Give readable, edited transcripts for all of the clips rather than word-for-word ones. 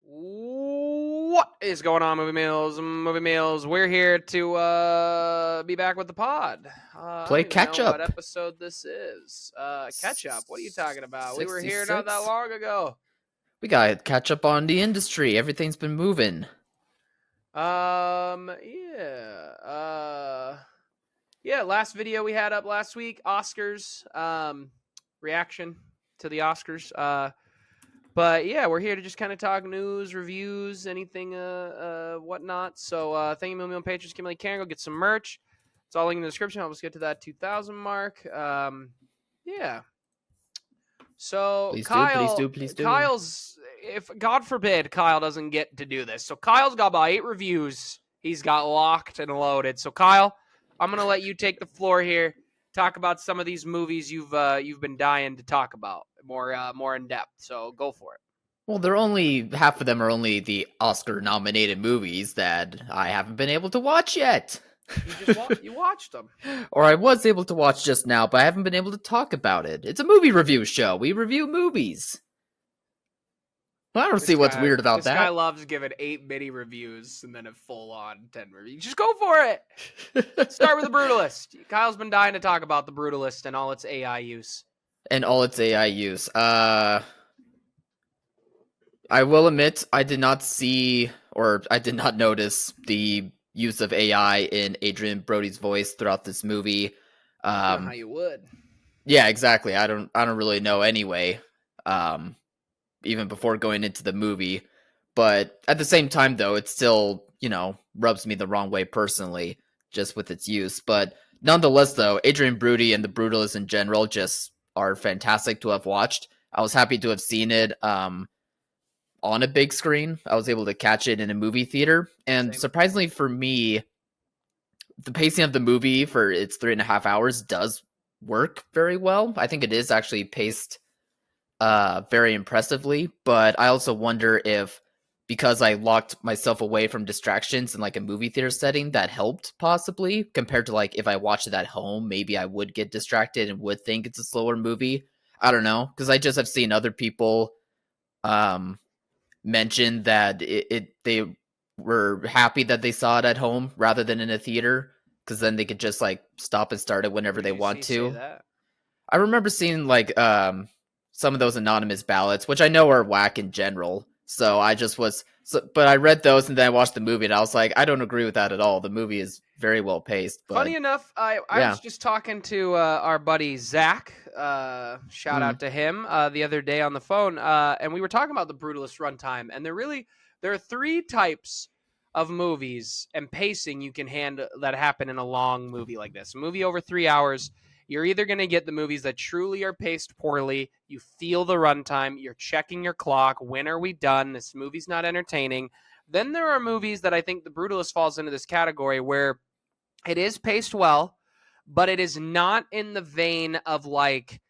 What is going on, Movie Meals? Movie Meals. We're here to be back with the pod. I Play don't even know what catch-up. episode this is. Catch up. What are you talking about? We were here 66? not that long ago. We gotta catch up on the industry. Everything's been moving. Yeah. Last video we had up last week, Oscars. Reaction to the Oscars. But yeah, we're here to just kind of talk news, reviews, anything, whatnot. So thank you, million patrons. Kimberly Karen, go get some merch. It's all linked in the description. Help us get to that 2,000 mark. Yeah. So Please Kyle, do. Kyle's, if God forbid Kyle doesn't get to do this. So Kyle's got about 8 reviews. He's got locked and loaded. So Kyle, I'm gonna let you take the floor here. Talk about some of these movies you've been dying to talk about more in depth. So go for it. Well, half of them are only the Oscar-nominated movies that I haven't been able to watch yet. You watched them. Or I was able to watch just now, but I haven't been able to talk about it. It's a movie review show. We review movies. Well, I don't see what's weird about that. This guy loves giving 8 mini reviews and then a full-on 10 reviews. Just go for it. Start with The Brutalist. Kyle's been dying to talk about The Brutalist and all its AI use. I will admit, I did not notice the use of AI in Adrian Brody's voice throughout this movie. I don't know how you would. Yeah, exactly. I don't really know anyway. Even before going into the movie, but at the same time, though, it still, rubs me the wrong way personally, just with its use. But nonetheless, though, Adrian Brody and The Brutalist in general just are fantastic to have watched. I was happy to have seen it on a big screen. I was able to catch it in a movie theater, and surprisingly for me, the pacing of the movie for its 3.5 hours does work very well. I think it is actually paced very impressively, but I also wonder if, because I locked myself away from distractions in like a movie theater setting, that helped possibly, compared to like if I watched it at home, maybe I would get distracted and would think it's a slower movie. I don't know, because I just have seen other people mention that they were happy that they saw it at home rather than in a theater, because then they could just like stop and start it whenever they want to. I remember seeing like some of those anonymous ballots, which I know are whack in general. So I just but I read those and then I watched the movie and I was like, I don't agree with that at all. The movie is very well paced. But funny enough, I was just talking to our buddy Zach. Shout out to him the other day on the phone, and we were talking about the Brutalist runtime. And there are 3 types of movies and pacing you can handle that happen in a long movie like this. A movie over 3 hours. You're either going to get the movies that truly are paced poorly. You feel the runtime. You're checking your clock. When are we done? This movie's not entertaining. Then there are movies that I think The Brutalist falls into this category where it is paced well, but it is not in the vein of like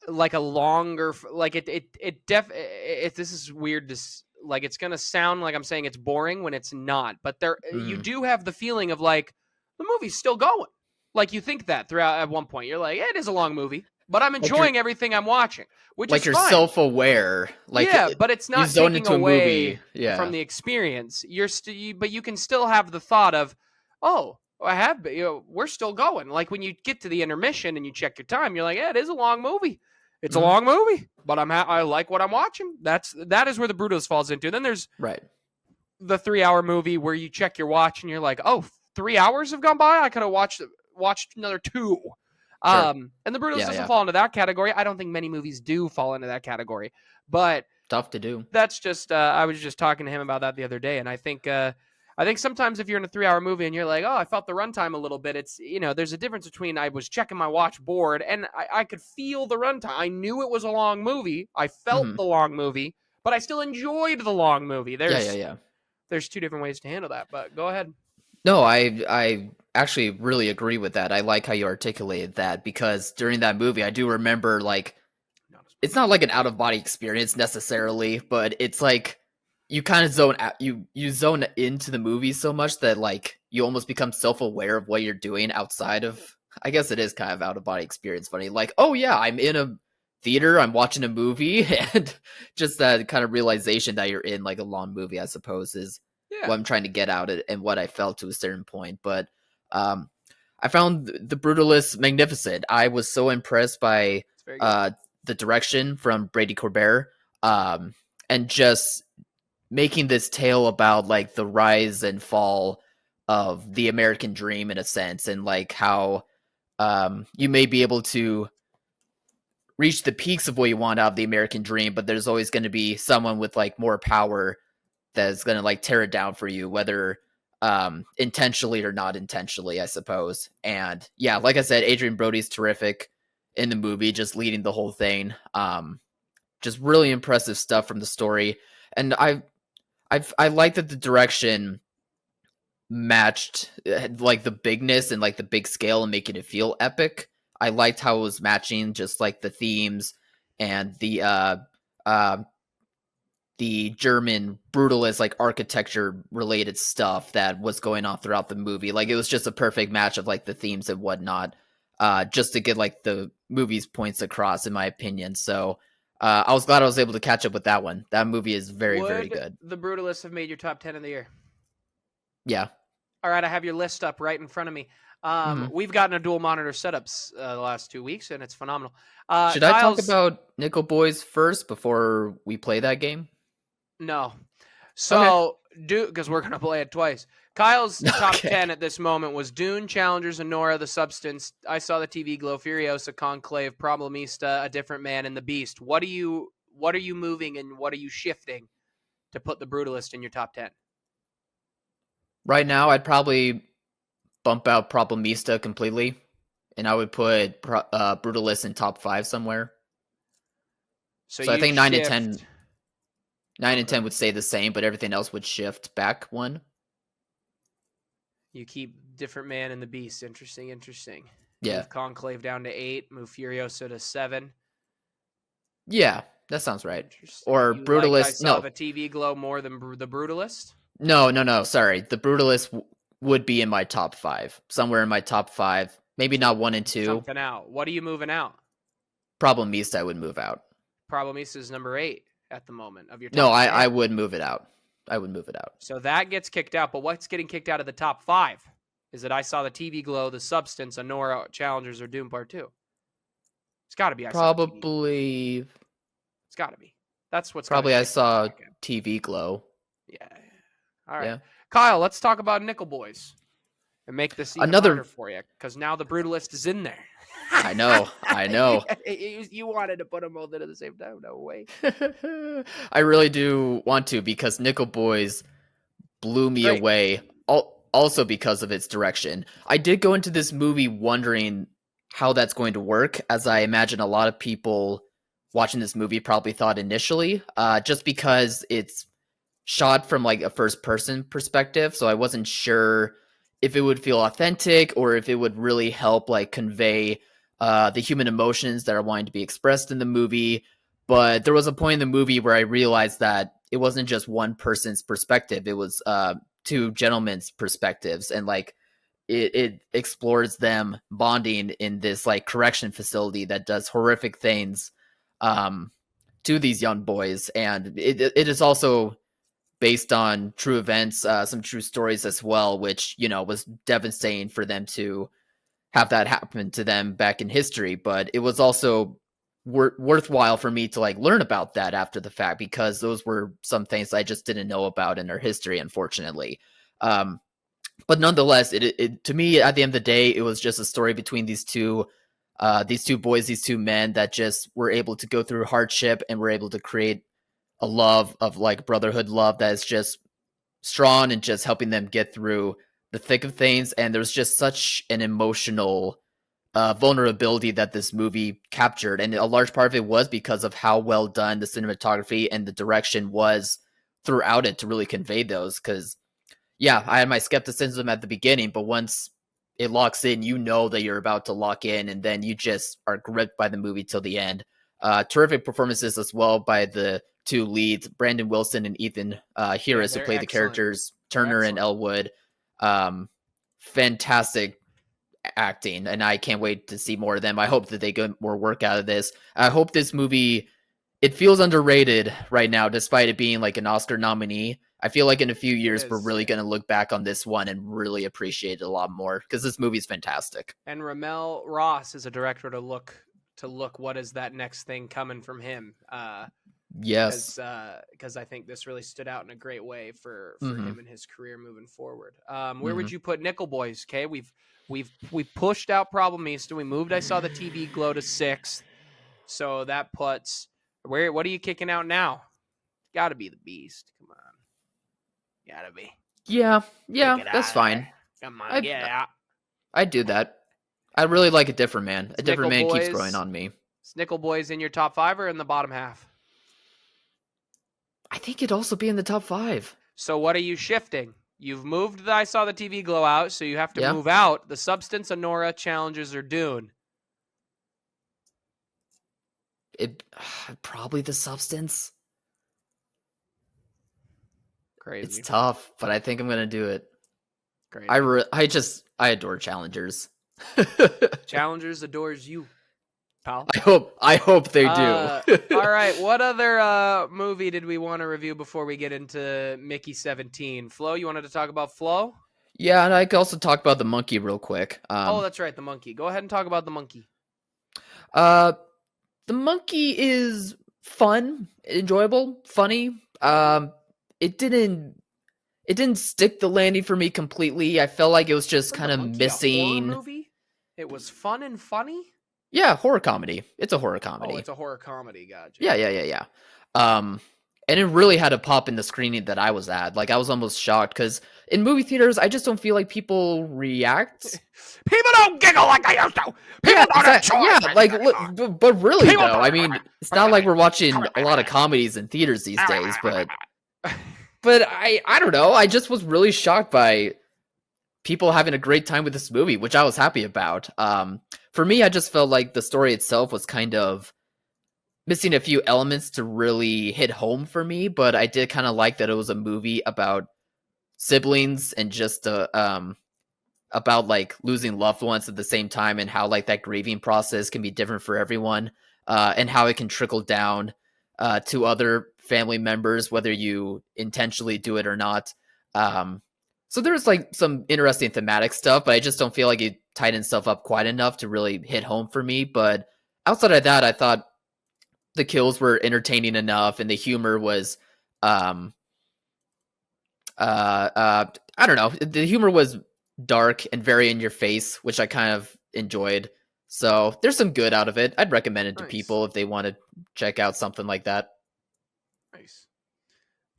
a longer, like this is weird to, like, it's going to sound like I'm saying it's boring when it's not, but you do have the feeling of like the movie's still going. Like, you think that throughout at one point. You're like, it is a long movie, but I'm enjoying everything I'm watching, which like is you're fine. Self-aware. Like, yeah, but it's not taking into away a movie. from the experience. But you can still have the thought of, oh, we're still going. Like, when you get to the intermission and you check your time, you're like, yeah, it is a long movie. It's a long movie, but I like what I'm watching. That is where The Brutalist falls into. Then there's the 3-hour movie where you check your watch and you're like, oh, 3 hours have gone by. I could have watched another 2. Sure. And The Brutalist doesn't fall into that category. I don't think many movies do fall into that category, but tough to do. That's just I was just talking to him about that the other day, and I think sometimes if you're in a 3-hour movie and you're like, oh, I felt the runtime a little bit, it's, there's a difference between I was checking my watch bored and I could feel the runtime. I knew it was a long movie. I felt the long movie, but I still enjoyed the long movie. There's 2 different ways to handle that, but go ahead. No, I actually really agree with that. I like how you articulated that, because during that movie, I do remember, like, it's not like an out-of-body experience necessarily, but it's like you kind of zone out, you zone into the movie so much that, like, you almost become self-aware of what you're doing outside of, I guess it is kind of out-of-body experience funny. Like, oh yeah, I'm in a theater, I'm watching a movie, and just that kind of realization that you're in like a long movie, I suppose, is what I'm trying to get out of, and what I felt to a certain point. But I found the Brutalist magnificent. I was so impressed by the direction from Brady Corbert, and just making this tale about like the rise and fall of the American dream in a sense, and like how you may be able to reach the peaks of what you want out of the American dream, but there's always going to be someone with like more power that's going to like tear it down for you, whether intentionally or not intentionally, I suppose. And yeah, like I said, Adrian Brody's terrific in the movie, just leading the whole thing. Just really impressive stuff from the story. And I like that the direction matched like the bigness and like the big scale and making it feel epic. I liked how it was matching just like the themes and the German brutalist like architecture related stuff that was going on throughout the movie. Like it was just a perfect match of like the themes and whatnot, just to get like the movie's points across, in my opinion. So I was glad I was able to catch up with that one. That movie is very, very good. The Brutalists have made your top 10 of the year? Yeah. All right, I have your list up right in front of me. We've gotten a dual monitor setups the last 2 weeks, and it's phenomenal. Should I talk about Nickel Boys first before we play that game? No. So, because we're going to play it twice. Kyle's top 10 at this moment was Dune, Challengers, Anora, The Substance, I Saw the TV Glow, Furiosa, Conclave, Problemista, A Different Man, and The Beast. What are you moving and what are you shifting to put the Brutalist in your top 10? Right now, I'd probably bump out Problemista completely, and I would put Brutalist in top 5 somewhere. So I think 9 and 10 would stay the same, but everything else would shift back one. You keep Different Man and The Beast. Interesting. Yeah. Move Conclave down to 8. Move Furiosa to 7. Yeah, that sounds right. Or you Brutalist. Like I saw the TV Glow more than the Brutalist? No. Sorry. The Brutalist would be in my top 5. Somewhere in my top 5. Maybe not 1 and 2. Something out. What are you moving out? Problemista I would move out. Problemista is number 8 at the moment of your top. No, I would move it out. So that gets kicked out. But what's getting kicked out of the top 5? Is it I Saw the TV Glow, The Substance, Anora, Challengers, or Doom Part 2? It's got to be Probably. It's got to be. That's what's probably I Saw TV Glow. Yeah. All right. Yeah. Kyle, let's talk about Nickel Boys and make this even harder for you, because now the Brutalist is in there. I know. You wanted to put them both in at the same time. No way. I really do want to, because Nickel Boys blew me away. Also because of its direction. I did go into this movie wondering how that's going to work, as I imagine a lot of people watching this movie probably thought initially, just because it's shot from like a first person perspective. So I wasn't sure if it would feel authentic or if it would really help like convey the human emotions that are wanting to be expressed in the movie. But there was a point in the movie where I realized that it wasn't just one person's perspective. It was 2 gentlemen's perspectives, and like it explores them bonding in this like correction facility that does horrific things to these young boys. And it is also based on true events, some true stories as well, which, you know, was devastating for them to have that happen to them back in history. But it was also worthwhile for me to like learn about that after the fact, because those were some things I just didn't know about in our history, unfortunately. But nonetheless, it to me, at the end of the day, it was just a story between these two boys, these 2 men that just were able to go through hardship and were able to create a love of like brotherhood love that is just strong and just helping them get through the thick of things. And there's just such an emotional vulnerability that this movie captured, and a large part of it was because of how well done the cinematography and the direction was throughout it to really convey those. Because yeah, I had my skepticism at the beginning, but once it locks in, you know that you're about to lock in, and then you just are gripped by the movie till the end. Terrific performances as well by the 2 leads, Brandon Wilson and Ethan Harris, who play the characters Turner and Elwood. Fantastic acting, and I can't wait to see more of them. I hope that they get more work out of this. I hope this movie, it feels underrated right now, despite it being like an Oscar nominee. I feel like in a few years, we're really going to look back on this one and really appreciate it a lot more, because this movie is fantastic. And Ramel Ross is a director to look what is that next thing coming from him. Yes, because I think this really stood out in a great way for him and his career moving forward. Where would you put Nickel Boys? Okay, we've pushed out Problemista. We moved I Saw the TV Glow to 6th, so that puts what are you kicking out now? Got to be The Beast. Come on, gotta be. Yeah, that's fine. Come on, get out. I'd do that. I really like A Different Man. A Different Man keeps Boys, growing on me. Is Nickel Boys in your top 5 or in the bottom half? I think it'd also be in the top 5. So what are you shifting? You've moved the I Saw the TV Glow out, so you have to move out The Substance, Honora, Challengers, or Dune. Probably The Substance. Crazy. It's tough, but I think I'm gonna do it. Crazy. I adore Challengers. Challengers adores you, pal. I hope they do. All right, what other movie did we want to review before we get into Mickey 17? Flo, you wanted to talk about Flo? Yeah, and I could also talk about The Monkey real quick. That's right, The Monkey. Go ahead and talk about The Monkey. The Monkey is fun, enjoyable, funny. It didn't stick the landing for me completely. I felt like it was just kind of missing. A horror movie? It was fun and funny? Yeah, horror comedy. It's a horror comedy. Oh, it's a horror comedy, gotcha. Yeah. And it really had a pop in the screening that I was at. Like, I was almost shocked, because in movie theaters, I just don't feel like people react. People don't giggle like they used to. People don't enjoy. Yeah, like, but really, though, I mean, it's not like we're watching a lot of comedies in theaters these days, but I don't know. I just was really shocked by people having a great time with this movie, which I was happy about. For me, I just felt like the story itself was kind of missing a few elements to really hit home for me, but I did kind of like that it was a movie about siblings and just about like losing loved ones at the same time, and how like that grieving process can be different for everyone, and how it can trickle down to other family members, whether you intentionally do it or not. So there's like some interesting thematic stuff, but I just don't feel like it tightened stuff up quite enough to really hit home for me. But outside of that, I thought the kills were entertaining enough, and the humor was I don't know. The humor was dark and very in your face, which I kind of enjoyed. So there's some good out of it. I'd recommend it to people if they want to check out something like that. Nice.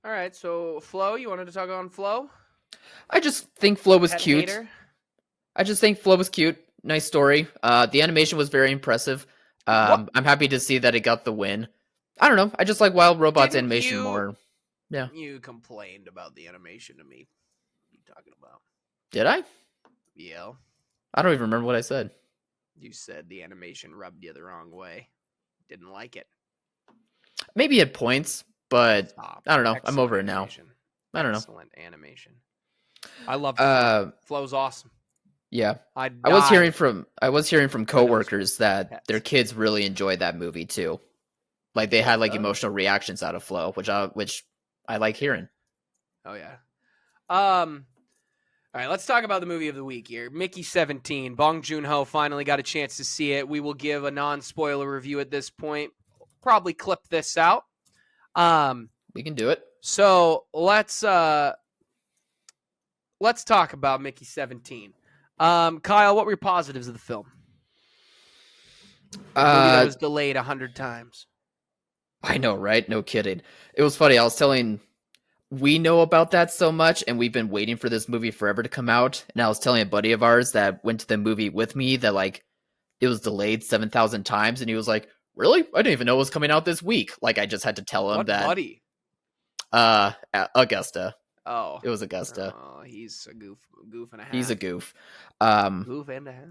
All right, so Flo, you wanted to talk on Flo? I just think Flo was cute. Nice story. The animation was very impressive. I'm happy to see that it got the win. I don't know. I just like Wild Robots animation more. Yeah. You complained about the animation to me. What are you talking about? Did I? Yeah. I don't even remember what I said. You said the animation rubbed you the wrong way. Didn't like it. Maybe at points, but Stop. I don't know. Excellent I'm over animation. it now. I don't know. Excellent animation. I love Flo. Flo's awesome. Yeah. I was hearing from coworkers that their kids really enjoyed that movie too. Like they had like emotional reactions out of Flo, which I like hearing. Oh yeah. All right, let's talk about the movie of the week here. Mickey 17. Bong Joon-ho finally got a chance to see it. We will give a non-spoiler review at this point. Probably clip this out. We can do it. So let's talk about Mickey 17. Kyle, what were your positives of the film? The movie that was delayed 100 times. I know, right? No kidding. It was funny. We know about that so much, and we've been waiting for this movie forever to come out. And I was telling a buddy of ours that went to the movie with me that like it was delayed 7,000 times, and he was like, "Really? I didn't even know it was coming out this week." Like I just had to tell him what that. Buddy? Augusta. Oh, it was Augusta. Oh, he's a goof and a half. He's a goof. Goof and a half.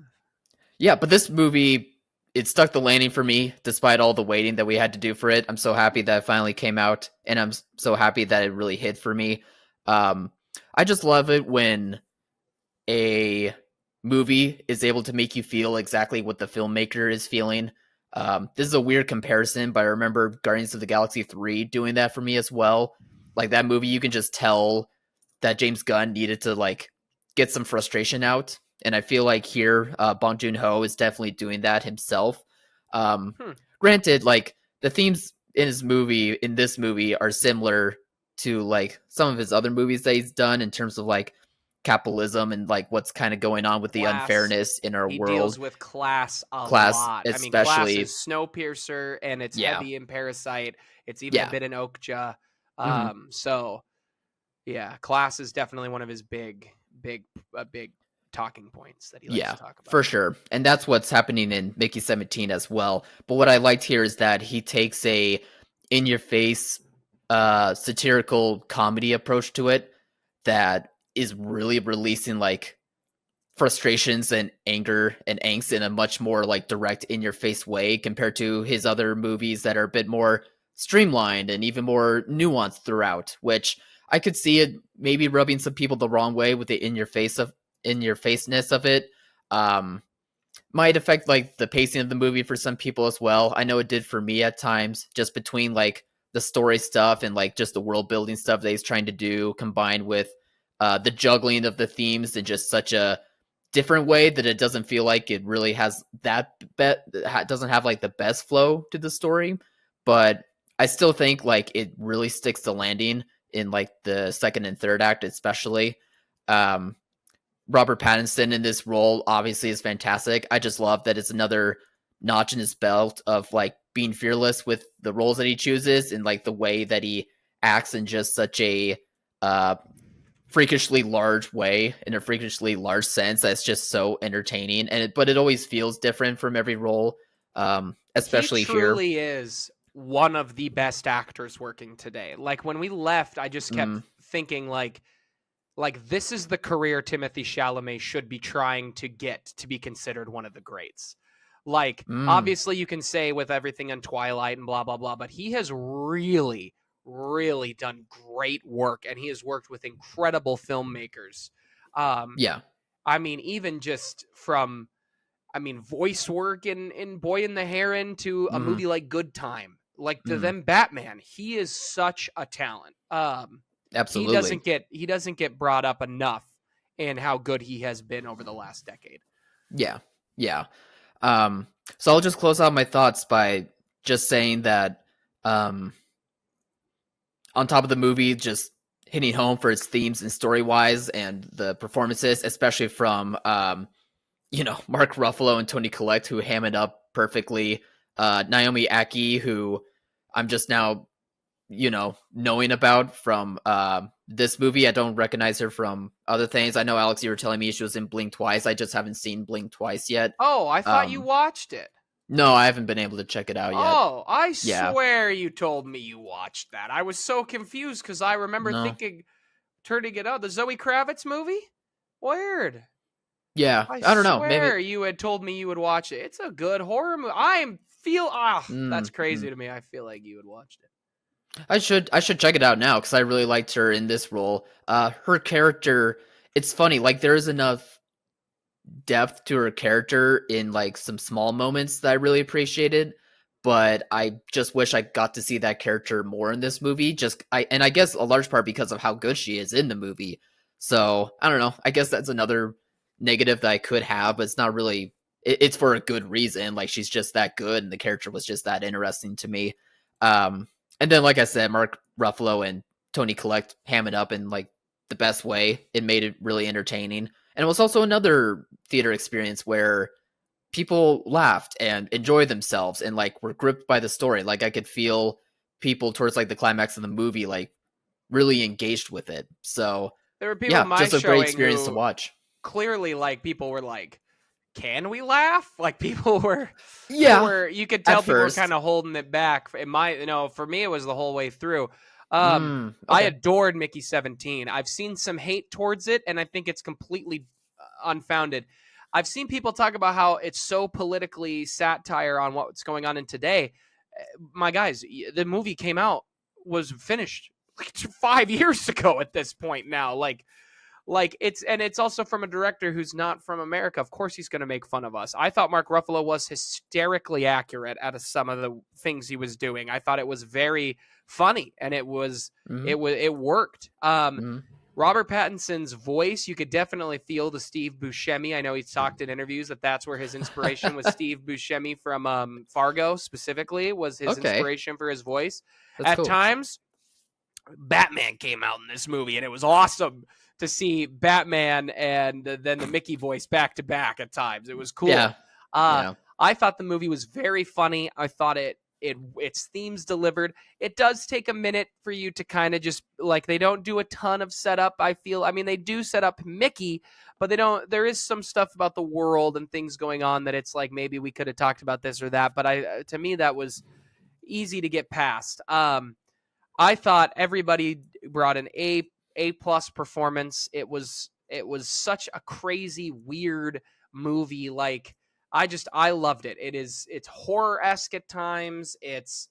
Yeah, but this movie, it stuck the landing for me despite all the waiting that we had to do for it. I'm so happy that it finally came out, and I'm so happy that it really hit for me. I just love it when a movie is able to make you feel exactly what the filmmaker is feeling. This is a weird comparison, but I remember Guardians of the Galaxy 3 doing that for me as well. Like that movie, you can just tell that James Gunn needed to like get some frustration out. And I feel like here, Bong Joon-ho is definitely doing that himself. Um, Hmm. Granted, like the themes in this movie are similar to like some of his other movies that he's done in terms of like capitalism and like what's kind of going on with the Class. unfairness in our He world. deals with class a Class, lot. I mean, class is especially. Snowpiercer, and it's Yeah. heavy in Parasite. It's even a Yeah. bit in Okja. Hmm. So yeah, class is definitely one of his big talking points that he likes Yeah, to talk about. for sure. And that's what's happening in Mickey 17 as well. But what I liked here is that he takes a in your face satirical comedy approach to it that is really releasing like frustrations and anger and angst in a much more like direct in your face way compared to his other movies that are a bit more streamlined and even more nuanced throughout, which I could see it maybe rubbing some people the wrong way with the in your faceness of it. um might affect like the pacing of the movie for some people as well. I know it did for me at times, just between like the story stuff and like just the world building stuff that he's trying to do combined with the juggling of the themes in just such a different way that it doesn't feel like it really has doesn't have like the best flow to the story. But I still think like it really sticks to landing in like the second and third act especially. um Robert Pattinson in this role obviously is fantastic. I just love that it's another notch in his belt of like being fearless with the roles that he chooses and like the way that he acts in just such a uh freakishly large way, in a freakishly large sense that's just so entertaining. But it always feels different from every role. He Especially here. truly is one of the best actors working today. Like when we left, I just kept Mm, thinking like this is the career Timothy Chalamet should be trying to get to be considered one of the greats. Like mm, obviously you can say with everything on Twilight and blah blah blah, but he has really done great work, and he has worked with incredible filmmakers. Um yeah. I mean even just from voice work in Boy and the Heron to a Mm, movie like Good Time, like to mm, them Batman. He is such a talent. absolutely. He doesn't get brought up enough in how good he has been over the last decade. Yeah. Yeah. um so I'll just close out my thoughts by just saying that um on top of the movie just hitting home for its themes and story wise and the performances, especially from Mark Ruffalo and Tony Collette, who ham it up perfectly. Naomi Aki, who I'm just now knowing about from this movie. I don't recognize her from other things. I know, Alex, you were telling me she was in Blink Twice. I just haven't seen Blink Twice yet. Oh, I thought you watched it. No, I haven't been able to check it out yet. Oh, I Yeah. swear you told me you watched that. I was so confused because I remember No. thinking, turning it out, the Zoe Kravitz movie? Weird. Yeah. I I don't know. Maybe. swear you had told me you would watch it. It's a good horror movie. That's crazy Mm. to me. I feel like you had watched it. I should check it out now because I really liked her in this role. Her character, it's funny. Like there is enough depth to her character in like some small moments that I really appreciated, but I just wish I got to see that character more in this movie. I guess a large part because of how good she is in the movie. So I don't know. I guess that's another negative that I could have, but it's not really. It's for a good reason. Like she's just that good, and the character was just that interesting to me. Um, and then, like I said, Mark Ruffalo and Tony Collette ham it up in like the best way. It made it really entertaining. And it was also another theater experience where people laughed and enjoyed themselves and like were gripped by the story. Like I could feel people towards like the climax of the movie like really engaged with it. So There were people in yeah, my just a great showing experience to who watch. clearly like people were like, "Can we laugh?" Like people were Yeah, you could at tell people were first. kind of holding it back. For me it was the whole way through. I Okay. adored Mickey 17. I've seen some hate towards it, and I think it's completely unfounded. I've seen people talk about how it's so politically satire on what's going on in today. My guys, the movie came out, was finished like 5 years ago at this point now. Like, Like it's also from a director who's not from America. Of course he's going to make fun of us. I thought Mark Ruffalo was hysterically accurate at some of the things he was doing. I thought it was very funny, and it worked. Robert Pattinson's voice, you could definitely feel the Steve Buscemi. I know he's talked in interviews that's where his inspiration was. Steve Buscemi from Fargo specifically was his inspiration for his voice. That's cool. Times, Batman came out in this movie, and it was awesome to see Batman and then the Mickey voice back to back at times. It was cool. Yeah. I thought the movie was very funny. I thought its themes delivered. It does take a minute for you to kind of just like, they don't do a ton of setup. I mean, they do set up Mickey, but there is some stuff about the world and things going on that it's like, maybe we could have talked about this or that. But to me, that was easy to get past. I thought everybody brought an A+ performance. It was such a crazy, weird movie. Like, I loved it. It's horror-esque at times. It's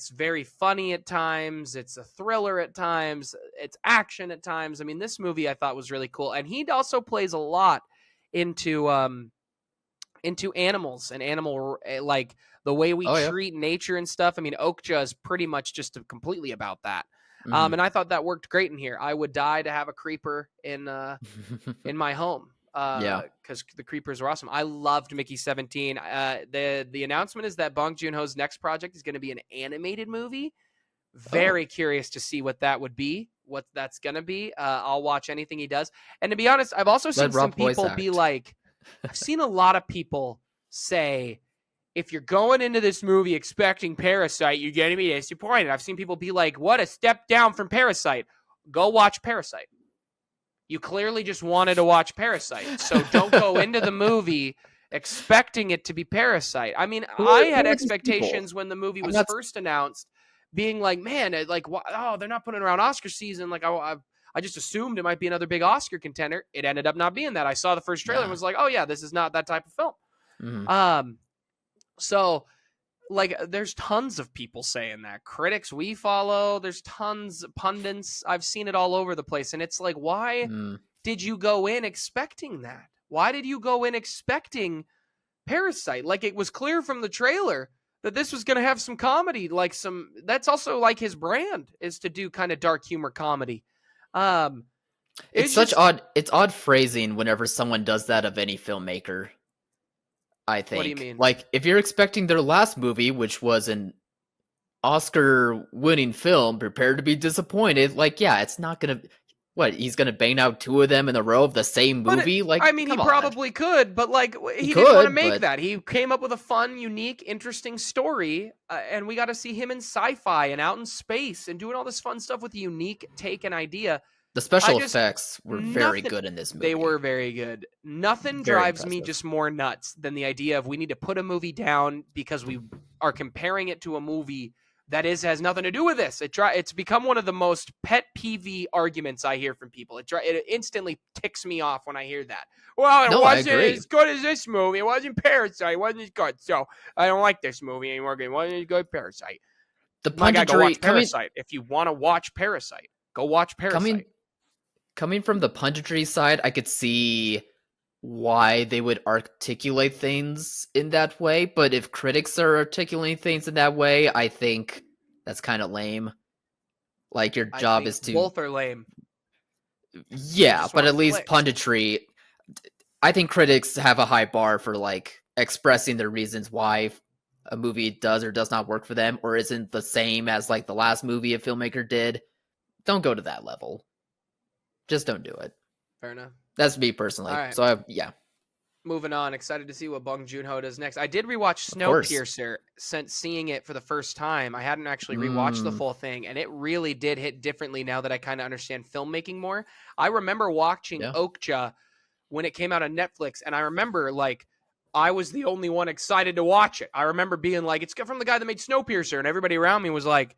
very funny at times. It's a thriller at times. It's action at times. I mean, this movie I thought was really cool. And he also plays a lot into animals and animal, like the way we treat nature and stuff. I mean, Okja is pretty much just completely about that. And I thought that worked great in here. I would die to have a creeper in my home. Because the creepers were awesome. I loved Mickey 17. The announcement is that Bong Joon-ho's next project is going to be an animated movie. Very curious to see what that would be, what that's going to be. I'll watch anything he does. And to be honest, I've also seen some people be like, I've seen a lot of people say, if you're going into this movie expecting Parasite, you're going to be disappointed. I've seen people be like, what a step down from Parasite. Go watch Parasite. You clearly just wanted to watch Parasite. So don't go into the movie expecting it to be Parasite. I mean, I had expectations when the movie was first announced, being like, man, like, they're not putting around Oscar season. Like, I just assumed it might be another big Oscar contender. It ended up not being that. I saw the first trailer and was like, oh yeah, this is not that type of film. So, like, there's tons of people saying that. Critics we follow, there's tons of pundits. I've seen it all over the place. And it's like, why did you go in expecting that? Why did you go in expecting Parasite? Like, it was clear from the trailer that this was going to have some comedy. Like, that's also like his brand, is to do kind of dark humor comedy. It's odd phrasing whenever someone does that of any filmmaker. I think. What do you mean? Like, if you're expecting their last movie, which was an Oscar-winning film, prepare to be disappointed. Like, yeah, it's not gonna. What, he's gonna bang out two of them in a row of the same movie? Like, I mean, he probably could, but like, he didn't want to make that. He came up with a fun, unique, interesting story, and we got to see him in sci-fi and out in space and doing all this fun stuff with a unique take and idea. The special effects were very good in this movie. They were very good. Nothing drives me just more nuts than the idea of we need to put a movie down because we are comparing it to a movie that has nothing to do with this. It's become one of the most pet peeve arguments I hear from people. It instantly ticks me off when I hear that. Well, it wasn't as good as this movie. It wasn't Parasite. It wasn't as good. So I don't like this movie anymore. It wasn't as good as Parasite. The punditry, go watch Parasite. If you want to watch Parasite, go watch Parasite. Coming from the punditry side, I could see why they would articulate things in that way. But if critics are articulating things in that way, I think that's kind of lame. Like, your job is to... Both are lame. Yeah, but at least punditry... I think critics have a high bar for, like, expressing their reasons why a movie does or does not work for them, or isn't the same as, like, the last movie a filmmaker did. Don't go to that level. Just don't do it. Fair enough. That's me personally. Right. So, yeah. Moving on. Excited to see what Bong Joon-ho does next. I did rewatch Snowpiercer since seeing it for the first time. I hadn't actually rewatched the full thing, and it really did hit differently now that I kind of understand filmmaking more. I remember watching Okja when it came out on Netflix, and I remember, like, I was the only one excited to watch it. I remember being like, it's from the guy that made Snowpiercer, and everybody around me was like,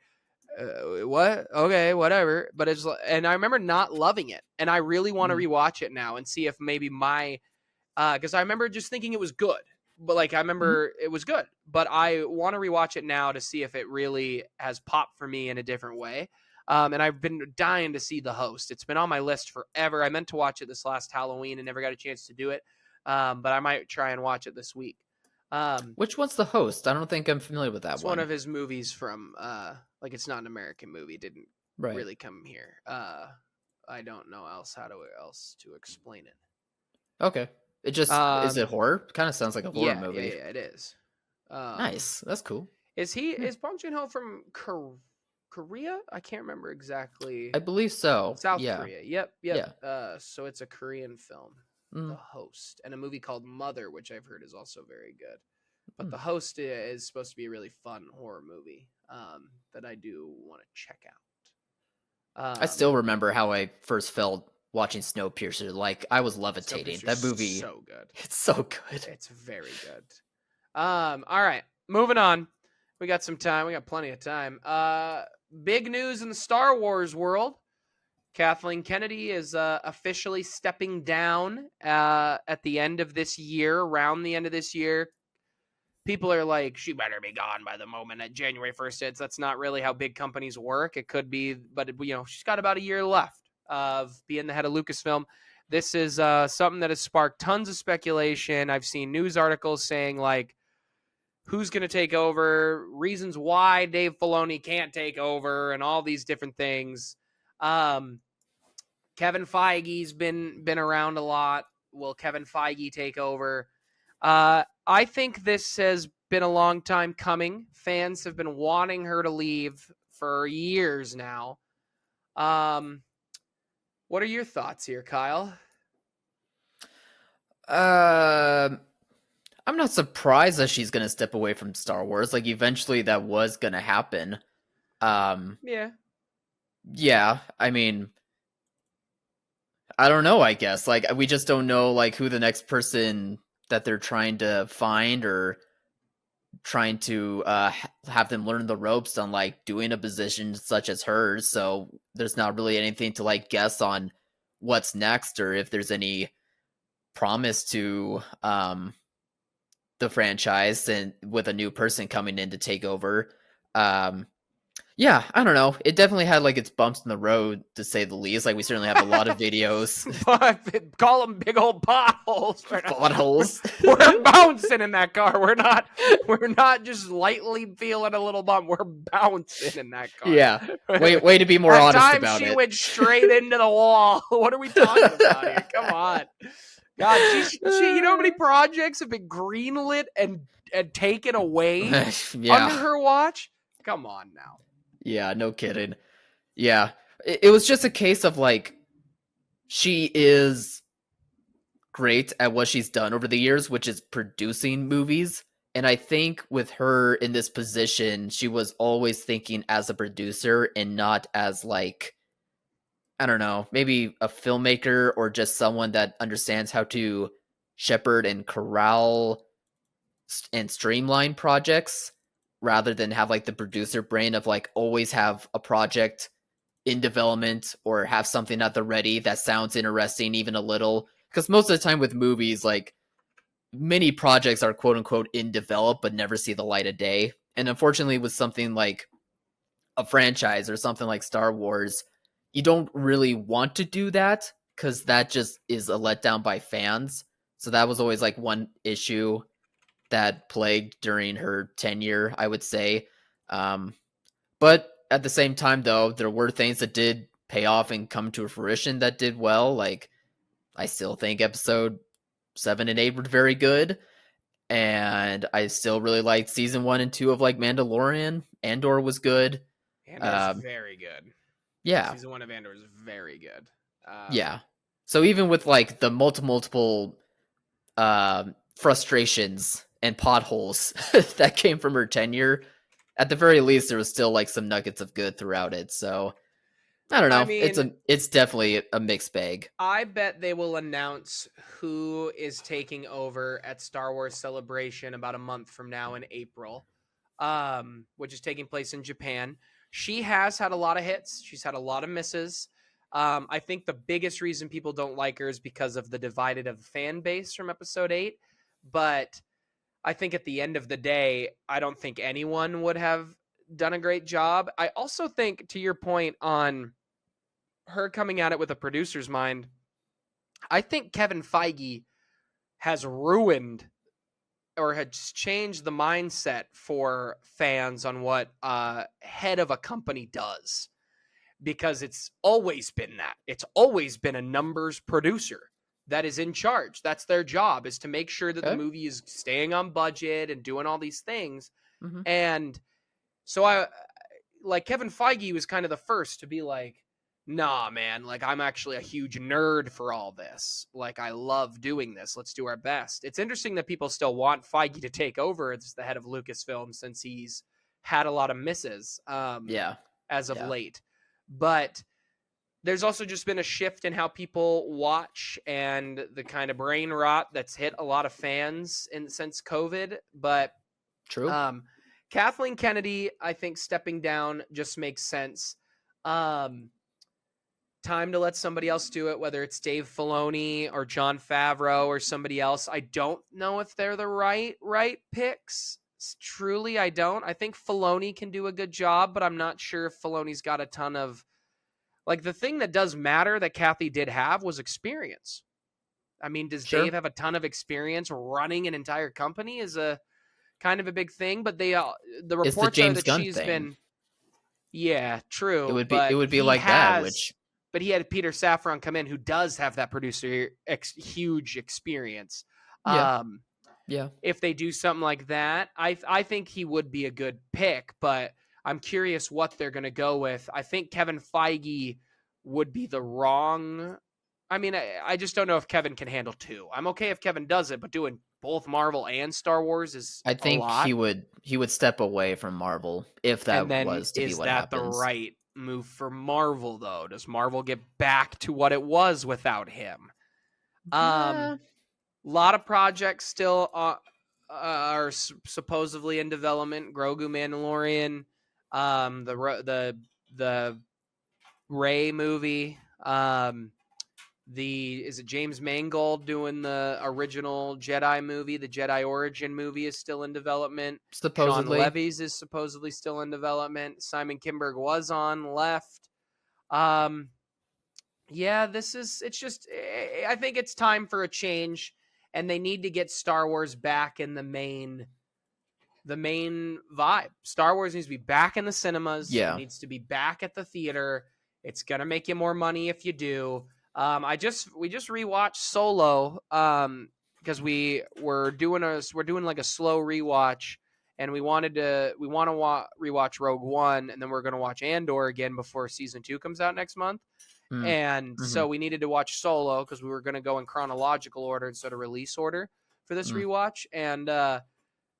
what? Okay, whatever. But and I remember not loving it, and I really want to rewatch it now and see if maybe because I remember just thinking it was good, but like I remember it was good, but I want to rewatch it now to see if it really has popped for me in a different way. And I've been dying to see The Host. It's been on my list forever. I meant to watch it this last Halloween and never got a chance to do it. But I might try and watch it this week. Which one's The Host? I don't think I'm familiar with that it's one of his movies from like, it's not an American movie. It didn't really come here. I don't know else to explain it. Okay. It just is it horror? Kind of sounds like a horror movie. Yeah, it is. Nice. That's cool. Is Bong Joon-ho from Korea? I can't remember exactly. I believe so. South Korea. Yep. Yeah. So it's a Korean film, The Host, and a movie called Mother, which I've heard is also very good. But The Host is supposed to be a really fun horror movie that I do want to check out. I still remember how I first felt watching Snowpiercer. Like, I was levitating. That movie, so good. It's so good. It's very good. All right, moving on. We got some time. We got plenty of time. Big news in the Star Wars world. Kathleen Kennedy is officially stepping down at the end of this year, around the end of this year. People are like, she better be gone by the moment that January 1st hits. That's not really how big companies work. It could be, but she's got about a year left of being the head of Lucasfilm. This is something that has sparked tons of speculation. I've seen news articles saying, like, who's going to take over, reasons why Dave Filoni can't take over, and all these different things. Kevin Feige's been around a lot. Will Kevin Feige take over? I think this has been a long time coming. Fans have been wanting her to leave for years now. What are your thoughts here, Kyle? I'm not surprised that she's gonna step away from Star Wars. Like, eventually that was gonna happen. Yeah. I mean, I don't know, I guess. Like, we just don't know, like, who the next person that they're trying to find or trying to have them learn the ropes on, like, doing a position such as hers. So there's not really anything to, like, guess on what's next or if there's any promise to the franchise and with a new person coming in to take over. Yeah, I don't know. It definitely had, like, its bumps in the road, to say the least. Like, we certainly have a lot of videos. Call them big old potholes. Potholes. We're bouncing in that car. We're not just lightly feeling a little bump. We're bouncing in that car. Yeah. Way to be more honest about it. She went straight into the wall. What are we talking about here? Come on. God, she you know how many projects have been greenlit and taken away under her watch? Come on now. Yeah, no kidding. Yeah. It was just a case of, like, she is great at what she's done over the years, which is producing movies. And I think with her in this position, she was always thinking as a producer and not as, like, I don't know, maybe a filmmaker or just someone that understands how to shepherd and corral and streamline projects rather than have, like, the producer brain of, like, always have a project in development or have something at the ready that sounds interesting even a little. Because most of the time with movies, like, many projects are quote unquote in develop but never see the light of day. And unfortunately with something like a franchise or something like Star Wars, you don't really want to do that because that just is a letdown by fans. So that was always, like, one issue that plagued during her tenure, I would say. But at the same time, though, there were things that did pay off and come to fruition that did well. Like, I still think episode 7 and 8 were very good. And I still really liked season 1 and 2 of, like, Mandalorian. Andor was good. Andor's very good. Yeah. Season 1 of Andor is very good. Yeah. So even with, like, the multiple frustrations and potholes that came from her tenure, at the very least there was still, like, some nuggets of good throughout it. So I don't know. I mean, it's definitely a mixed bag. I bet they will announce who is taking over at Star Wars Celebration about a month from now in April, which is taking place in Japan. She has had a lot of hits. She's had a lot of misses. I think the biggest reason people don't like her is because of the divided of fan base from episode 8. But I think at the end of the day, I don't think anyone would have done a great job. I also think, to your point on her coming at it with a producer's mind, I think Kevin Feige has ruined or has changed the mindset for fans on what head of a company does, because it's always been that. It's always been a numbers producer that is in charge. That's their job, is to make sure that the movie is staying on budget and doing all these things. Mm-hmm. And so like Kevin Feige was kind of the first to be like, nah, man, like I'm actually a huge nerd for all this. Like I love doing this. Let's do our best. It's interesting that people still want Feige to take over as the head of Lucasfilm, since he's had a lot of misses as of late. But there's also just been a shift in how people watch and the kind of brain rot that's hit a lot of fans since COVID. But true. Kathleen Kennedy, I think stepping down just makes sense. Time to let somebody else do it, whether it's Dave Filoni or Jon Favreau or somebody else. I don't know if they're the right picks. Truly, I don't. I think Filoni can do a good job, but I'm not sure if Filoni's got a ton of... Like, the thing that does matter that Kathy did have was experience. I mean, does Dave have a ton of experience running an entire company? Is a kind of a big thing, but the reports are that she's been... Yeah, true. It would be like that, which... But he had Peter Safran come in, who does have that producer huge experience. Yeah. If they do something like that, I think he would be a good pick, but I'm curious what they're going to go with. I think Kevin Feige would be the wrong... I mean, I just don't know if Kevin can handle two. I'm okay if Kevin does it, but doing both Marvel and Star Wars is I think a lot. he would step away from Marvel if that was to be what happens. Is that the right move for Marvel, though? Does Marvel get back to what it was without him? A lot of projects still are supposedly in development. Grogu Mandalorian, the Rey movie. Is it James Mangold doing the original Jedi movie? The Jedi Origin movie is still in development. Supposedly. Sean Levy's is supposedly still in development. Simon Kinberg was on, left. I think it's time for a change, and they need to get Star Wars back in the main vibe. Star Wars needs to be back in the cinemas. Yeah. It needs to be back at the theater. It's going to make you more money if you do. We just rewatched Solo because we're doing like a slow rewatch, and we want to rewatch Rogue One, and then we're going to watch Andor again before season 2 comes out next month. So we needed to watch Solo because we were going to go in chronological order instead of release order for this rewatch. And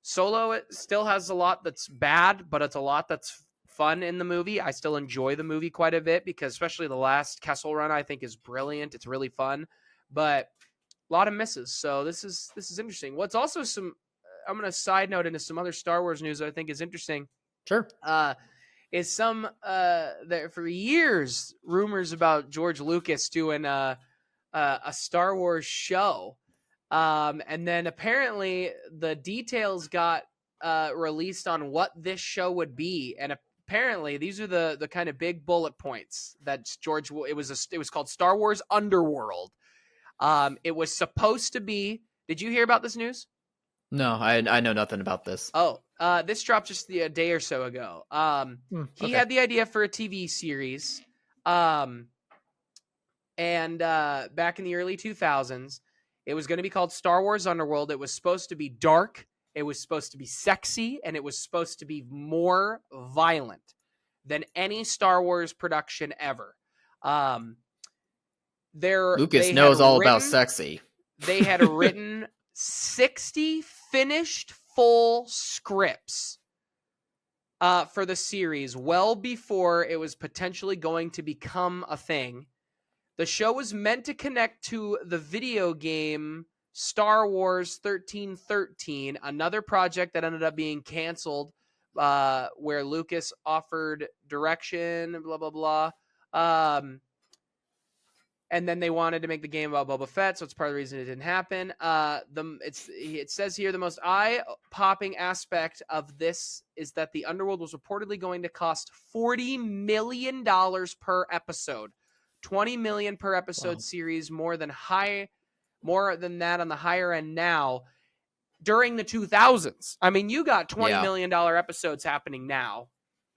Solo, it still has a lot that's bad, but it's a lot that's fun in the movie. I still enjoy the movie quite a bit because especially the last Kessel Run I think is brilliant. It's really fun, but a lot of misses. So this is interesting. What's also I'm going to side note into some other Star Wars news that I think is interesting. Sure. Is some there for years rumors about George Lucas doing a Star Wars show, and then apparently the details got released on what this show would be, and apparently these are the kind of big bullet points that George. It was called Star Wars Underworld. It was supposed to be. Did you hear about this news? No, I know nothing about this. Oh, this dropped just a day or so ago. He had the idea for a TV series, and back in the early 2000s, it was going to be called Star Wars Underworld. It was supposed to be dark, it was supposed to be sexy, and it was supposed to be more violent than any Star Wars production ever. Lucas knows all about sexy. They had written 60 finished full scripts for the series well before it was potentially going to become a thing. The show was meant to connect to the video game Star Wars 1313, another project that ended up being canceled, where Lucas offered direction, blah, blah, blah. And then they wanted to make the game about Boba Fett, so it's part of the reason it didn't happen. It says here the most eye-popping aspect of this is that the Underworld was reportedly going to cost $40 million per episode, $20 million per episode series, more than that on the higher end now. During the 2000s, I mean, you got $20 million episodes happening now,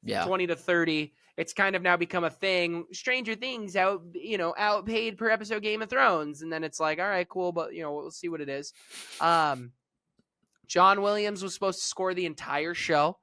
20 to 30. It's kind of now become a thing. Stranger Things outpaid per episode Game of Thrones. And then it's like, all right, cool. But we'll see what it is. John Williams was supposed to score the entire show.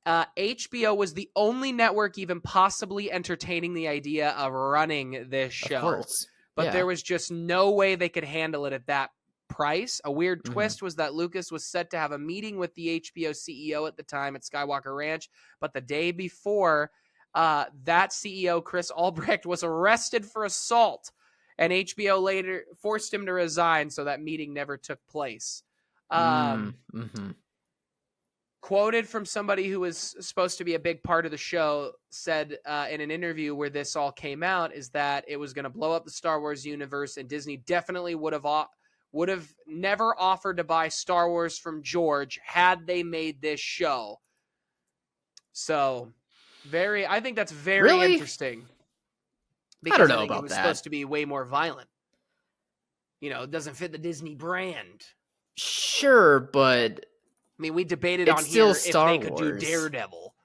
HBO was the only network even possibly entertaining the idea of running this show. Of course. But there was just no way they could handle it at that price. A weird twist was that Lucas was set to have a meeting with the HBO CEO at the time at Skywalker Ranch. But the day before, that CEO, Chris Albrecht, was arrested for assault, and HBO later forced him to resign, so that meeting never took place. Quoted from somebody who was supposed to be a big part of the show, said in an interview where this all came out, is that it was going to blow up the Star Wars universe, and Disney definitely would have never offered to buy Star Wars from George had they made this show. So... I think that's very interesting. Because I don't know think about it was that. Supposed to be way more violent. It doesn't fit the Disney brand. Sure, but I mean, we debated it's on still here Star if they could do Wars. Daredevil.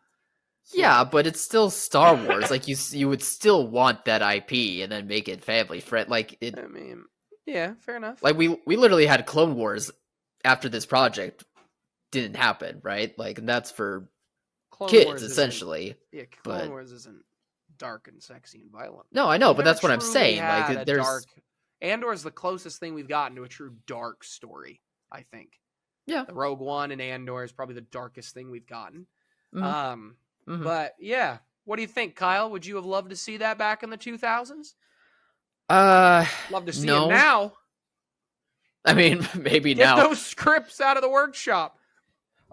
Yeah, but it's still Star Wars. Like you would still want that IP and then make it family friend. Like it. I mean, yeah, fair enough. Like we literally had Clone Wars after this project didn't happen, right? Like, and that's for Clone kids Wars essentially. Clone Wars isn't dark and sexy and violent. No, I know, but that's what I'm saying. Like, there's dark. Andor's the closest thing we've gotten to a true dark story, I think. Yeah, the Rogue One and Andor is probably the darkest thing we've gotten. But yeah, what do you think, Kyle? Would you have loved to see that back in the 2000s? Love to see it now. I mean, maybe Get now. Get those scripts out of the workshop.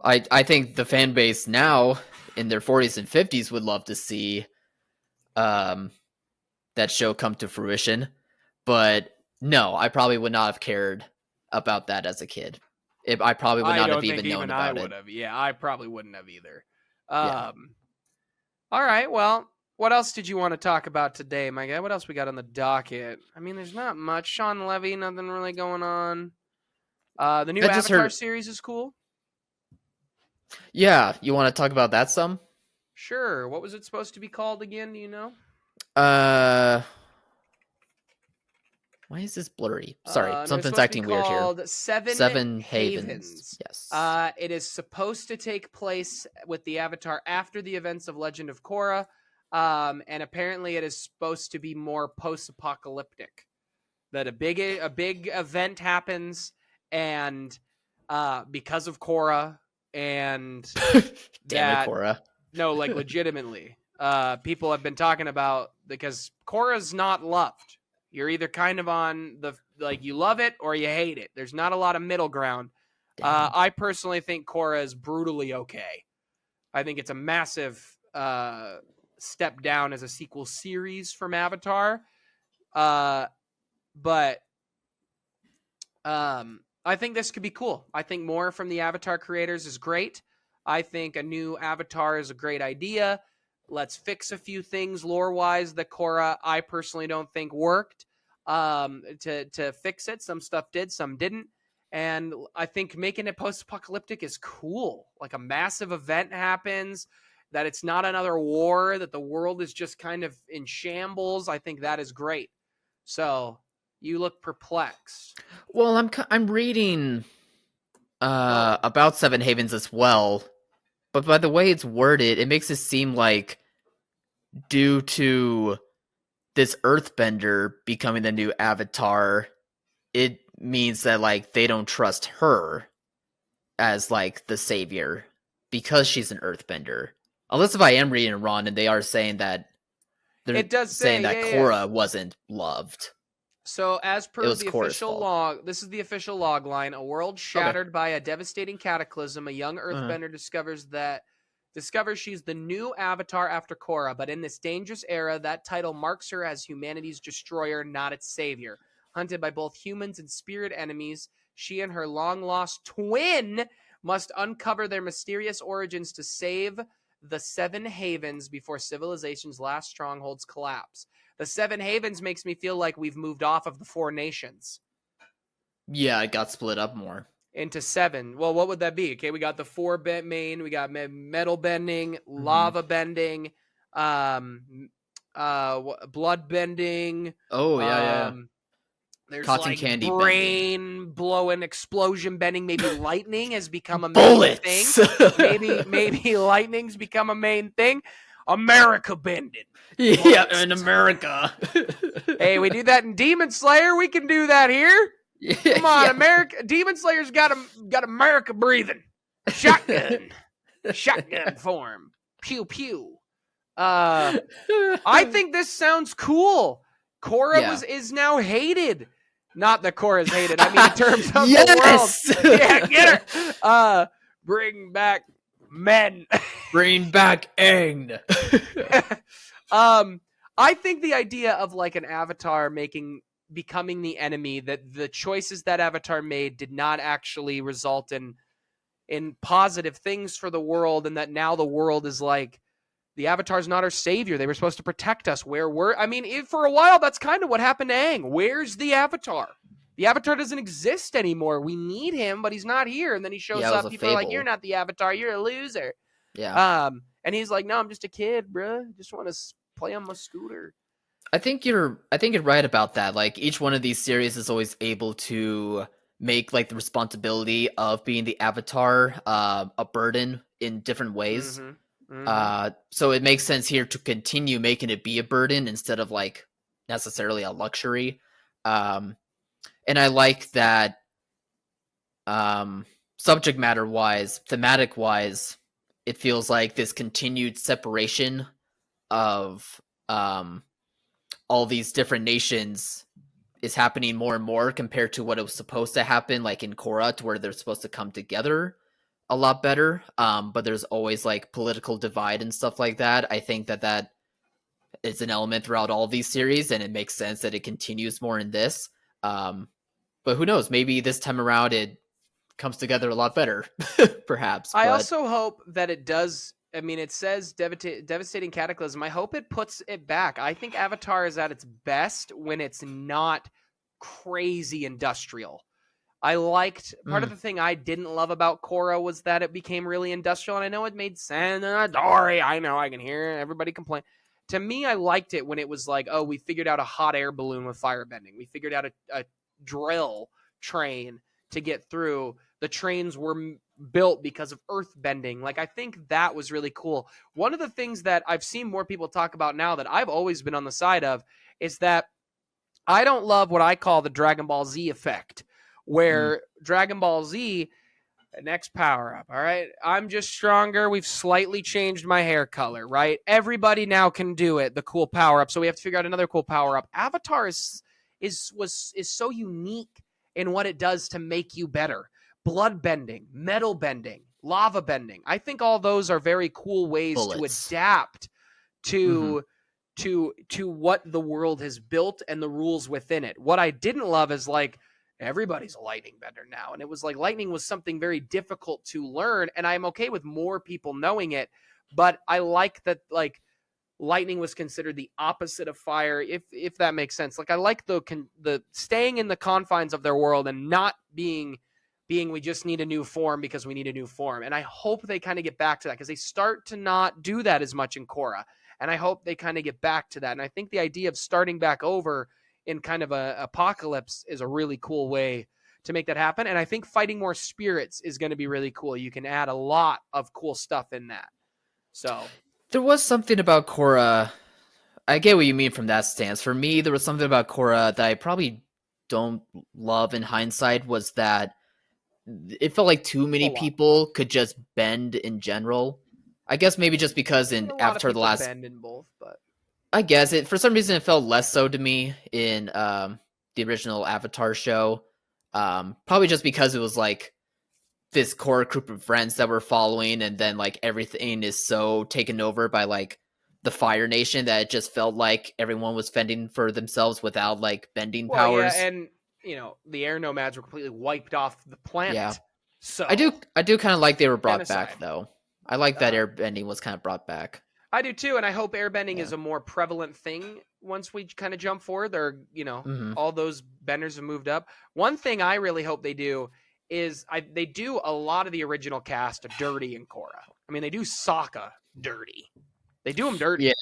I think the fan base now in their 40s and 50s would love to see that show come to fruition. But no, I probably would not have cared about that as a kid. I probably would not have even known about it. Yeah, I probably wouldn't have either. All right, well, what else did you want to talk about today, my guy? What else we got on the docket? I mean, there's not much. Sean Levy, nothing really going on. The new Avatar series is cool. Yeah, you want to talk about that some? Sure. What was it supposed to be called again? Do you know? Why is this blurry? Sorry, something's acting weird here. Seven Havens. Yes. It is supposed to take place with the Avatar after the events of Legend of Korra, and apparently it is supposed to be more post-apocalyptic. That a big event happens, and because of Korra, and damn it, Korra. No, like legitimately, people have been talking about because Korra's not loved. You're either kind of on you love it or you hate it. There's not a lot of middle ground. I personally think Korra is brutally okay. I think it's a massive step down as a sequel series from Avatar. But I think this could be cool. I think more from the Avatar creators is great. I think a new Avatar is a great idea. Let's fix a few things lore-wise that Korra, I personally don't think worked to fix it. Some stuff did, some didn't. And I think making it post-apocalyptic is cool. Like a massive event happens, that it's not another war, that the world is just kind of in shambles. I think that is great. So you look perplexed. Well, I'm reading about Seven Havens as well, but by the way it's worded, it makes it seem like due to this earthbender becoming the new Avatar, it means that like they don't trust her as like the savior because she's an earthbender. Unless if I am reading it wrong and they are saying that saying that Korra wasn't loved. So as per the official log, this is the official log line. A world shattered by a devastating cataclysm. A young earthbender discovers that discovers she's the new Avatar after Korra, but in this dangerous era, that title marks her as humanity's destroyer, not its savior. Hunted by both humans and spirit enemies, she and her long-lost twin must uncover their mysterious origins to save the Seven Havens before civilization's last strongholds collapse. The Seven Havens makes me feel like we've moved off of the Four Nations. Yeah, it got split up more. Into 7. Well, what would that be? Okay, we got the 4 main. We got metal bending, lava bending, blood bending. Oh yeah. There's cotton like candy brain blowing, explosion bending. Maybe lightning has become a main bullets. thing. Maybe lightning's become a main thing. America bending. Yeah, in America. Hey, we do that in Demon Slayer. We can do that here. Come on, America. Demon Slayer's got America breathing. Shotgun form. Pew pew. I think this sounds cool. Korra is now hated. Not that Korra's hated. I mean, in terms of the world. Yeah, get her. Bring back men. Bring back Aang. I think the idea of like an avatar becoming the enemy, that the choices that Avatar made did not actually result in positive things for the world, and that now the world is like, the Avatar's not our savior. They were supposed to protect us. For a while, that's kind of what happened to Aang. Where's the Avatar? The Avatar doesn't exist anymore. We need him, but he's not here. And then he shows up. People are like, you're not the Avatar. You're a loser. Yeah. And he's like, no, I'm just a kid, bro. Just want to play on my scooter. I think you're right about that. Like, each one of these series is always able to make like the responsibility of being the Avatar a burden in different ways. So it makes sense here to continue making it be a burden instead of like necessarily a luxury. And I like that subject matter wise, thematic wise, it feels like this continued separation of all these different nations is happening more and more compared to what it was supposed to happen, like in Korra, to where they're supposed to come together a lot better. But there's always like political divide and stuff like that. I think that is an element throughout all these series, and it makes sense that it continues more in this. But who knows? Maybe this time around it comes together a lot better, perhaps. I also hope that it does. I mean, it says devastating cataclysm. I hope it puts it back. I think Avatar is at its best when it's not crazy industrial. I liked part of the thing I didn't love about Korra was that it became really industrial, and I know it made sense. Dory, I know, I can hear everybody complain. To me, I liked it when it was like, oh, we figured out a hot air balloon with firebending. We figured out a drill train to get through. The trains were built because of earth bending. Like, I think that was really cool. One of the things that I've seen more people talk about now that I've always been on the side of is that I don't love what I call the Dragon Ball Z effect, where Dragon Ball Z, next power up, all right? I'm just stronger. We've slightly changed my hair color, right? Everybody now can do it, the cool power up, so we have to figure out another cool power up. Avatar is so unique in what it does to make you better. Blood bending, metal bending, lava bending. I think all those are very cool ways to adapt to what the world has built and the rules within it. What I didn't love is like, everybody's a lightning bender now. And it was like lightning was something very difficult to learn. And I'm okay with more people knowing it. But I like that, like, lightning was considered the opposite of fire, if that makes sense. Like, I like the staying in the confines of their world and not being we just need a new form because we need a new form. And I hope they kind of get back to that, because they start to not do that as much in Korra. And I hope they kind of get back to that. And I think the idea of starting back over in kind of a apocalypse is a really cool way to make that happen. And I think fighting more spirits is going to be really cool. You can add a lot of cool stuff in that. So there was something about Korra. I get what you mean from that stance. For me, there was something about Korra that I probably don't love in hindsight, was that it felt like too many people could just bend in general. I guess maybe just because in Avatar the Last bend in both, but I guess it for some reason it felt less so to me in the original Avatar show. Probably just because it was like this core group of friends that we're following, and then like everything is so taken over by like the Fire Nation that it just felt like everyone was fending for themselves without like bending Well, yeah, powers. and the air nomads were completely wiped off the planet. Yeah. So I do kind of like they were brought genocide. back though. I like that airbending was kind of brought back. I do too, and I hope airbending is a more prevalent thing once we kind of jump forward. There, all those benders have moved up. One thing I really hope they do is they do a lot of the original cast dirty in Korra. I mean, they do Sokka dirty. They do them dirty. Yeah.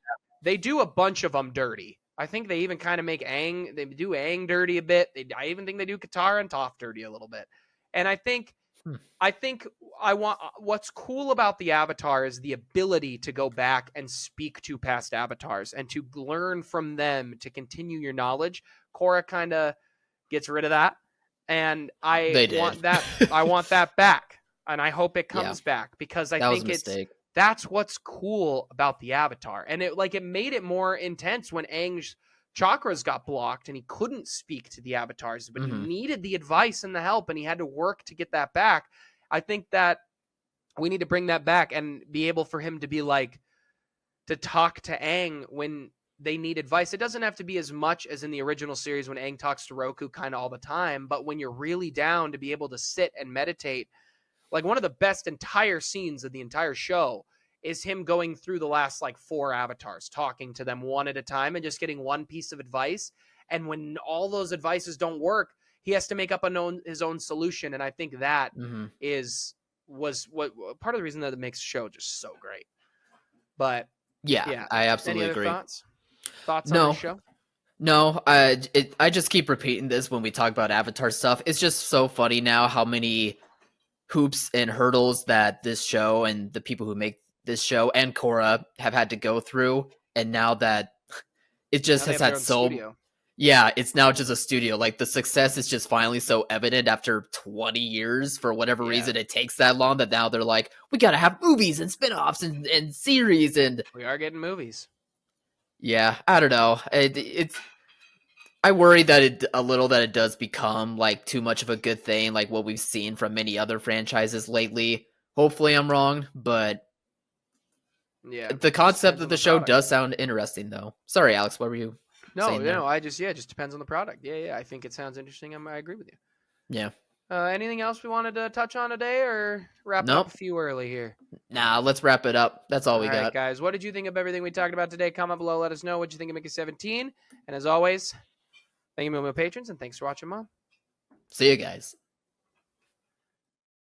They do a bunch of them dirty. I think they even kind of make Aang. They do Aang dirty a bit. I even think they do Katara and Toph dirty a little bit. And I think what's cool about the Avatar is the ability to go back and speak to past avatars and to learn from them to continue your knowledge. Korra kind of gets rid of that, and I want that back, and I hope it comes back because I think that's what's cool about the Avatar, and it made it more intense when Aang's chakras got blocked and he couldn't speak to the avatars, but he needed the advice and the help, and he had to work to get that back. I think that we need to bring that back and be able for him to be like, to talk to Aang when they need advice. It doesn't have to be as much as in the original series when Aang talks to Roku kind of all the time, but when you're really down to be able to sit and meditate, like one of the best entire scenes of the entire show is him going through the last like 4 avatars, talking to them one at a time and just getting one piece of advice. And when all those advices don't work, he has to make up his own solution. And I think that was what part of the reason that it makes the show just so great. But yeah, I absolutely agree. Thoughts on the show? No, I just keep repeating this when we talk about Avatar stuff. It's just so funny now how many hoops and hurdles that this show and the people who make this show and Korra have had to go through, and now that it just has had studio. Yeah, it's now just a studio. Like the success is just finally so evident after 20 years. For whatever reason, it takes that long that now they're like, we gotta have movies and spin-offs and series, and we are getting movies. Yeah, I don't know. It's I worry that it does become like too much of a good thing, like what we've seen from many other franchises lately. Hopefully I'm wrong, but yeah, the concept of the show does sound interesting though. Sorry, Alex, what were you saying there? I just it just depends on the product. Yeah, I think it sounds interesting. I agree with you. Yeah. Anything else we wanted to touch on today, or wrap up a few early here? Nah, let's wrap it up. That's all we got. All right, guys. What did you think of everything we talked about today? Comment below. Let us know what you think of Mickey 17. And as always, thank you, my patrons, and thanks for watching, Mom. See you guys.